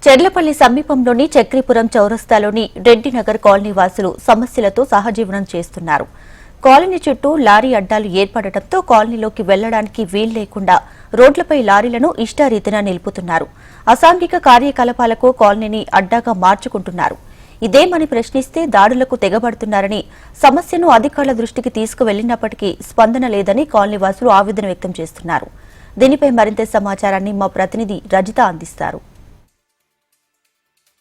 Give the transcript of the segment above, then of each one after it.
చెర్లపల్లి సమీపంలోని చక్రీపురం చౌరస్తాలోని రెడ్డినగర్ కాలనీ వాసులు సమస్యలతో సహజీవనం చేస్తున్నారు. కాలనీ చుట్టూ లారీ అడ్డాలు ఏర్పడటంతో కాలనీలోకి వెళ్లడానికి వీలు లేకుండా రోడ్లపై లారీలను ఇష్టారీతిన నిలుపుతున్నారు. అసాంఘిక కార్యకలాపాలకు కాలనీని అడ్డాగా మార్చుకుంటున్నారు. ఇదేమని ప్రశ్నిస్తే దాడులకు తెగబడుతున్నారని, సమస్యను అధికారుల దృష్టికి తీసుకువెళ్లినప్పటికీ స్పందన లేదని కాలనీవాసులు ఆవేదన వ్యక్తం చేస్తున్నారు. దీనిపై మరింత సమాచారాన్ని మా ప్రతినిధి రజిత అందిస్తారు.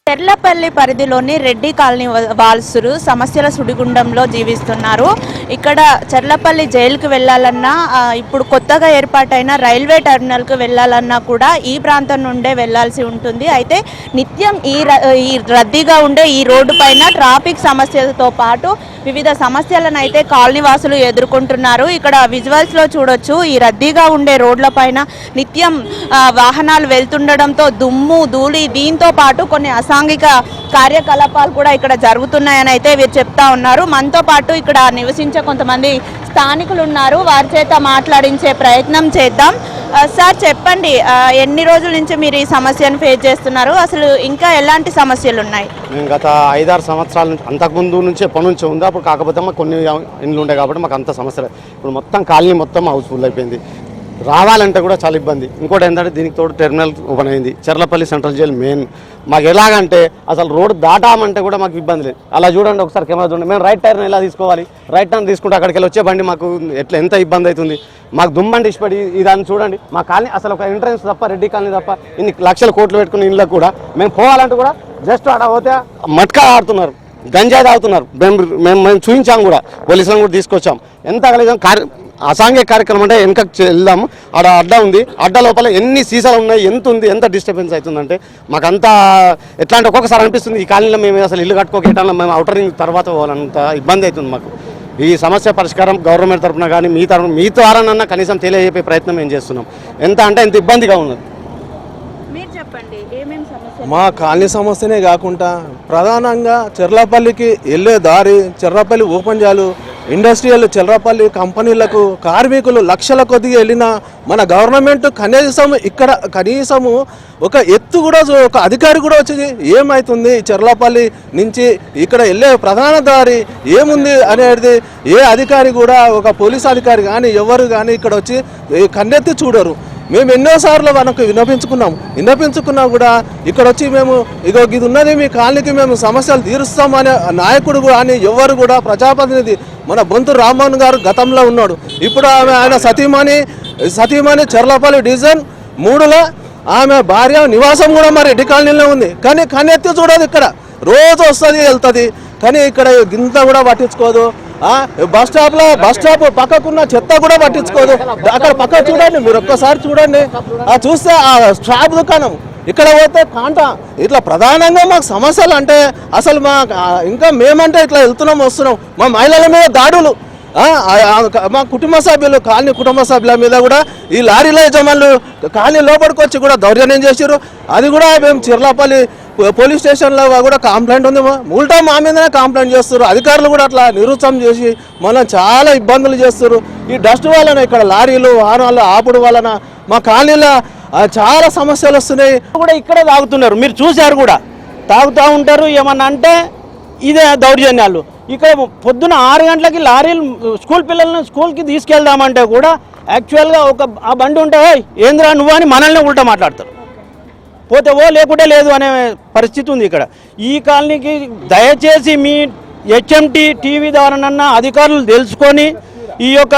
చెర్లపల్లి పరిధిలోని రెడ్డి కాలనీ వాసులు సమస్యల సుడిగుండంలో జీవిస్తున్నారు. ఇక్కడ చెర్లపల్లి జైలుకు వెళ్లాలన్నా, ఇప్పుడు కొత్తగా ఏర్పాటైన రైల్వే టెర్మినల్కు వెళ్లాలన్నా కూడా ఈ ప్రాంతం నుండే వెళ్లాల్సి ఉంటుంది. అయితే నిత్యం ఈ రద్దీగా ఉండే ఈ రోడ్డు పైన ట్రాఫిక్ సమస్యలతో పాటు వివిధ సమస్యలను అయితే కాలనీ వాసులు ఎదుర్కొంటున్నారు. ఇక్కడ విజువల్స్ లో చూడొచ్చు, ఈ రద్దీగా ఉండే రోడ్ల పైన నిత్యం వాహనాలు వెళ్తుండడంతో దుమ్ము ధూళి, దీంతో పాటు కొన్ని అసాంఘిక కార్యకలాపాలు కూడా ఇక్కడ జరుగుతున్నాయని అయితే వీరు చెప్తా ఉన్నారు. మనతో పాటు ఇక్కడ నివసించే కొంతమంది స్థానికులు ఉన్నారు, వారి చేత మాట్లాడించే ప్రయత్నం చేద్దాం. సార్ చెప్పండి, ఎన్ని రోజుల నుంచి మీరు ఈ సమస్యను ఫేస్ చేస్తున్నారు? అసలు ఇంకా ఎలాంటి సమస్యలు ఉన్నాయి? మేము గత 5-6 సంవత్సరాల నుంచి, అంతకుముందు నుంచే పని నుంచి ఉంది. అప్పుడు కాకపోతే మాకు కొన్ని ఇండ్లు ఉండే కాబట్టి మాకు అంత సమస్యలు. ఇప్పుడు మొత్తం కాలనీ మొత్తం హౌస్ఫుల్ అయిపోయింది. రావాలంటే కూడా చాలా ఇబ్బంది. ఇంకోటి ఏంటంటే దీనికి తోడు టెర్మినల్ ఓపెన్ అయింది. Cherlapalli central jail main. మాకు ఎలాగంటే అసలు రోడ్డు దాటామంటే కూడా మాకు ఇబ్బంది లేదు. అలా చూడండి ఒకసారి కెమెరా చూడండి. మేము రైట్ టర్న్ ఎలా తీసుకోవాలి? రైట్ టర్న్ తీసుకుంటే అక్కడికి వెళ్ళి వచ్చే బండి మాకు ఎంత ఇబ్బంది అవుతుంది. మాకు దుమ్మండి ఇష్టపడి ఇదాన్ని చూడండి. మా కాలనీ అసలు ఒక ఎంట్రన్స్ తప్ప, రెడ్డి కాలనీ తప్ప ఇన్ని లక్షల కోట్లు పెట్టుకుని ఇళ్ళకు కూడా మేము పోవాలంటే కూడా జస్ట్ ఆడ పోతే మట్కా ఆడుతున్నారు, గంజాయి తాగుతున్నారు. మేము చూపించాము కూడా, పోలీసులను కూడా తీసుకొచ్చాం. ఎంత కలిసాం అసాంఘిక కార్యక్రమం అంటే వెనకకి వెళ్దాము. ఆడ అడ్డా ఉంది, అడ్డా లోపల ఎన్ని సీసాలు ఉన్నాయి, ఎంత ఉంది, ఎంత డిస్టర్బెన్స్ అవుతుందంటే మాకంతా ఎట్లా అంటే ఒక్కొక్కసారి అనిపిస్తుంది ఈ కాలనీలో మేము అసలు ఇల్లు కట్టుకోకేటాలో మేము అవుటరింగ్ తర్వాత పోవాలంత ఇబ్బంది అవుతుంది మాకు. ఈ సమస్య పరిష్కారం గవర్నమెంట్ తరఫున కానీ మీ ద్వారానన్నా కనీసం తెలియజెప్పే ప్రయత్నం మేము చేస్తున్నాం. ఎంత అంటే ఎంత ఇబ్బందిగా ఉన్నది. మా కాలనీ సమస్యనే కాకుండా ప్రధానంగా చెర్లపల్లికి వెళ్ళే దారి, చెర్లపల్లి ఓపెన్ చేయాలి, ఇండస్ట్రియల్ చెర్లపల్లి కంపెనీలకు కార్మికులు లక్షల కొద్దిగా వెళ్ళిన మన గవర్నమెంట్ కనీసము ఒక ఎత్తు కూడా, ఒక అధికారి కూడా వచ్చి ఏమవుతుంది చెర్లపల్లి నుంచి ఇక్కడ వెళ్ళే ప్రధాన దారి ఏముంది అనేది ఏ అధికారి కూడా, ఒక పోలీస్ అధికారి కానీ ఎవరు కానీ ఇక్కడ వచ్చి కన్నెత్తి చూడరు. మేము ఎన్నోసార్లు మనకు విన్నపించుకున్నా కూడా ఇక్కడ వచ్చి మేము ఇగో ఇది ఉన్నది మీ కాలనీకి మేము సమస్యలు తీరుస్తామనే నాయకుడు కానీ ఎవరు కూడా, ప్రజాప్రతినిధి మన బొంతు రామ్మోహన్ గారు గతంలో ఉన్నాడు. ఇప్పుడు ఆయన సతీమణి చెర్లపల్లి డివిజన్ 3లో ఆమె భార్య నివాసం కూడా మరి రెడ్డి కాలనీలో ఉంది. కానీ కన్నెత్తి చూడదు. ఇక్కడ రోజు వస్తుంది వెళ్తుంది, కానీ ఇక్కడ గింత కూడా పట్టించుకోదు. బస్ స్టాప్ పక్కకున్న చెత్త కూడా పట్టించుకోదు. అక్కడ పక్క చూడండి, మీరు ఒక్కసారి చూడండి, చూస్తే ఆ స్టాప్ దుకాణం ఇక్కడ పోతే కాంట. ఇట్లా ప్రధానంగా మాకు సమస్యలు అంటే అసలు ఇంకా మేమంటే ఇట్లా వెళ్తున్నాం వస్తున్నాం, మా మహిళల మీద దాడులు, మా కాలనీ కుటుంబ సభ్యుల మీద కూడా ఈ లారీల యజమానులు కాలనీ లోపలికి వచ్చి కూడా దౌర్జన్యం చేశారు. అది కూడా మేము చెర్లపల్లి పోలీస్ స్టేషన్లో కూడా కంప్లైంట్ ఉంది. ఉల్టా మా మీదనే కంప్లైంట్ చేస్తారు. అధికారులు కూడా అట్లా నిరుత్సాహం చేసి మనం చాలా ఇబ్బందులు చేస్తారు. ఈ డస్ట్ వలన, ఇక్కడ లారీలు వాహనాలు ఆపుడు వలన మా కాలనీలో చాలా సమస్యలు వస్తున్నాయి. కూడా ఇక్కడే తాగుతున్నారు, మీరు చూశారు కూడా, తాగుతూ ఉంటారు. ఏమన్నా అంటే ఇదే దౌర్జన్యాలు. ఇక్కడ పొద్దున 6 గంటలకి లారీలు స్కూల్ పిల్లల్ని స్కూల్కి తీసుకెళ్దామంటే కూడా యాక్చువల్గా ఆ బండి ఉంటే ఏంద్రా నువ్వు అని మనల్ని ఉల్టా మాట్లాడతారు. పోతే లేకుంటే లేదు అనే పరిస్థితి ఉంది ఇక్కడ. ఈ కాలనీకి దయచేసి మీ హెచ్ఎంటీ టీవీ ద్వారానన్నా అధికారులు తెలుసుకొని ఈ యొక్క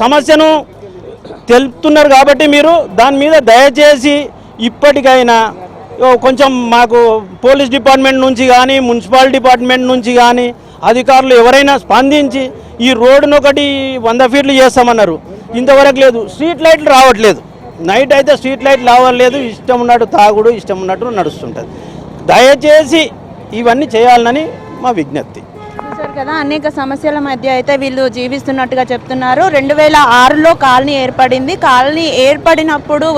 సమస్యను తెలుపుతున్నారు కాబట్టి మీరు దాని మీద దయచేసి ఇప్పటికైనా కొంచెం మాకు పోలీస్ డిపార్ట్మెంట్ నుంచి కానీ, మున్సిపల్ డిపార్ట్మెంట్ నుంచి కానీ అధికారులు ఎవరైనా స్పందించి ఈ రోడ్డును ఒకటి 100 ఫీట్లు చేస్తామన్నారు, ఇంతవరకు లేదు. స్ట్రీట్ లైట్లు రావట్లేదు. నైట్ అయితే స్ట్రీట్ లైట్లు రావట్లేదు. ఇష్టం ఉన్నట్టు తాగుడు, ఇష్టం ఉన్నట్టు నడుస్తుంటుంది. దయచేసి ఇవన్నీ చేయాలని మా విజ్ఞప్తి. చూశారు కదా, అనేక సమస్యల మధ్య అయితే వీళ్ళు జీవిస్తున్నట్టుగా చెప్తున్నారు. 2006లో కాలనీ ఏర్పడింది. కాలనీ ఏర్పడినప్పుడు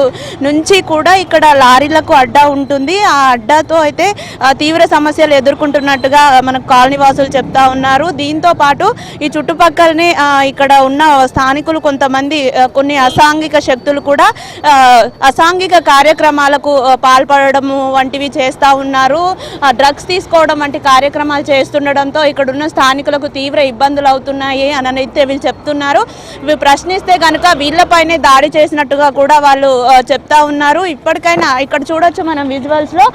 నుంచి కూడా ఇక్కడ లారీలకు అడ్డా ఉంటుంది. ఆ అడ్డాతో అయితే తీవ్ర సమస్యలు ఎదుర్కొంటున్నట్టుగా మనకు కాలనీ వాసులు చెప్తా ఉన్నారు. దీంతో పాటు ఈ చుట్టుపక్కలనే ఇక్కడ ఉన్న స్థానికులు కొంతమంది కొన్ని అసాంఘిక శక్తులు కూడా అసాంఘిక కార్యక్రమాలకు పాల్పడము వంటివి చేస్తూ ఉన్నారు. డ్రగ్స్ తీసుకోవడం వంటి కార్యక్రమాలు చేస్తుండడంతో ఇక్కడున్న స్థానికులకు తీవ్ర ఇబ్బందులు అవుతున్నాయి అని అయితే వీళ్ళు చెప్తున్నారు. ప్రశ్నిస్తే కనుక వీళ్ళపైనే దాడి చేసినట్టుగా కూడా వాళ్ళు చెప్తా ఉన్నారు. ఇప్పటికైనా ఇక్కడ చూడొచ్చు మనం విజువల్స్లో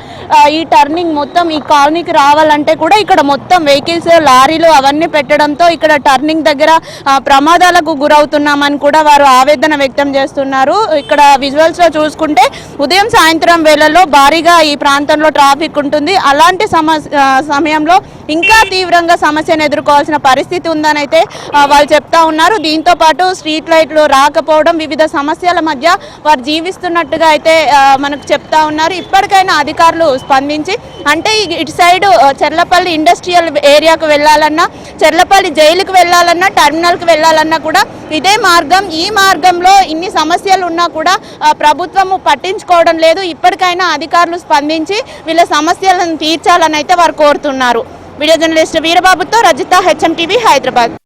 ఈ టర్నింగ్ మొత్తం ఈ కాలనీకి రావాలంటే కూడా ఇక్కడ మొత్తం వెహికల్స్ లారీలు అవన్నీ పెట్టడంతో ఇక్కడ టర్నింగ్ దగ్గర ప్రమాదాలకు గురవుతున్నామని కూడా వారు ఆవేదన వ్యక్తం చేస్తున్నారు. ఇక్కడ విజువల్స్లో చూసుకుంటే ఉదయం సాయంత్రం వేళల్లో భారీగా ఈ ప్రాంతంలో ట్రాఫిక్ ఉంటుంది. అలాంటి సమయంలో ఇంకా తీవ్రంగా సమస్యను ఎదుర్కోవాల్సిన పరిస్థితి ఉందని అయితే వాళ్ళు చెప్తా ఉన్నారు. దీంతో పాటు స్ట్రీట్ లైట్లు రాకపోవడం, వివిధ సమస్యల మధ్య వారు జీవిస్తున్నట్టుగా అయితే మనకు చెప్తా ఉన్నారు. ఇప్పటికైనా అధికారులు స్పందించి అంటే ఇటు సైడ్ చెర్లపల్లి ఇండస్ట్రియల్ ఏరియాకు వెళ్ళాలన్నా, చెర్లపల్లి జైలుకు వెళ్ళాలన్నా, టర్మినల్కి వెళ్ళాలన్నా కూడా ఇదే మార్గం. ఈ మార్గంలో ఇన్ని సమస్యలు ఉన్నా కూడా ప్రభుత్వము పట్టించుకోవడం లేదు. ఇప్పటికైనా అధికారులు స్పందించి వీళ్ళ సమస్యలను తీర్చాలని అయితే వారు కోరుతున్నారు. వీడియో జర్నలిస్ట్ వీరబాబుతో రజిత, HM TV, హైదరాబాద్.